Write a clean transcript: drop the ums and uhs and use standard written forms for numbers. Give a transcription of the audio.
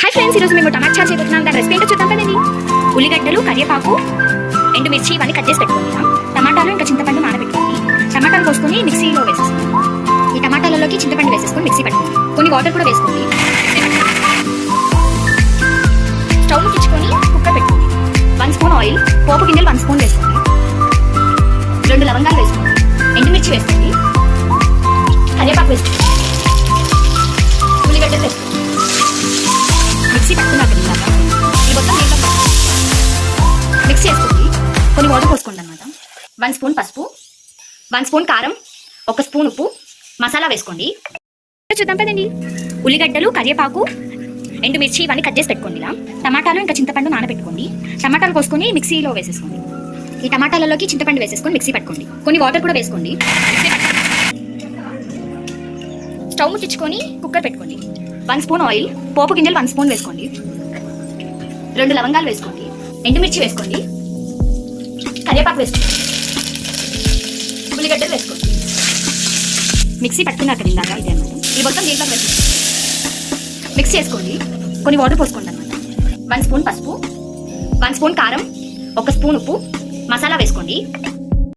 Hi friends, ఈరోజు మేము టమాటా చారు చేయబోతున్నాం. దాని రెసిపీ ఏంటో చూద్దాం కదండి. ఉల్లిగడ్డలు, కరివేపాకు, ఎండుమిర్చి ఇవన్నీ కట్ చేసి పెట్టుకుందాం. టమాటాలు ఇంకా చింతపండు నానబెట్టుకోండి. టమాటాలు కోసుకొని మిక్సీలో వేసేసుకోండి. ఈ టమాటాలలోకి చింతపండు వేసేసుకొని మిక్సీ పట్టుకోండి. కొన్ని వాటర్ కూడా వేసుకోండి. స్టవ్ ముట్టించుకొని కుక్కర్ పెట్టుకోండి. 1 స్పూన్ ఆయిల్, పోపు గింజలు 1 స్పూన్ వేసుకోండి. 2 లవంగాలు వేసుకోండి. ఎండుమిర్చి వేసుకోండి. కరివేపాకు వేసుకోండి. ఉల్లిగడ్డలు వేసుకోండి. మిక్సీ పట్టుకున్నాక ఈ మొత్తం మిక్సీ వేసుకోండి. కొన్ని వాటర్ పోసుకోండి అనమాట. 1 స్పూన్ పసుపు, 1 స్పూన్ కారం, 1 స్పూన్ ఉప్పు, మసాలా వేసుకోండి. చూద్దాం కదండి. ఉల్లిగడ్డలు, కరివేపాకు, ఎండుమిర్చి ఇవన్నీ కట్ చేసి పెట్టుకోండి. ఇలా టమాటాలు ఇంకా చింతపండు నానబెట్టుకోండి. టమాటాలు కోసుకొని మిక్సీలో వేసేసుకోండి. ఈ టమాటాలలోకి చింతపండు వేసేసుకొని మిక్సీ పట్టుకోండి. కొన్ని వాటర్ కూడా వేసుకోండి. స్టవ్ ముట్టించుకొని కుక్కర్ పెట్టుకోండి. 1 స్పూన్ ఆయిల్, పోపు గింజలు 1 స్పూన్ వేసుకోండి. 2 లవంగాలు వేసుకోండి. ఎండుమిర్చి వేసుకోండి. కరివేపాకు వేసుకోండి. ఉల్లిగడ్డలు వేసుకోండి. మిక్సీ పట్టుకున్నాక ఇందాక ఇదే అన్నమాట. ఈ మొత్తం దీంట్లో వేసుకోండి. మిక్స్ చేసుకోండి. కొన్ని వాటర్ పోసుకోండి అనమాట. 1 స్పూన్ పసుపు, 1 స్పూన్ కారం, 1 స్పూన్ ఉప్పు, మసాలా వేసుకోండి.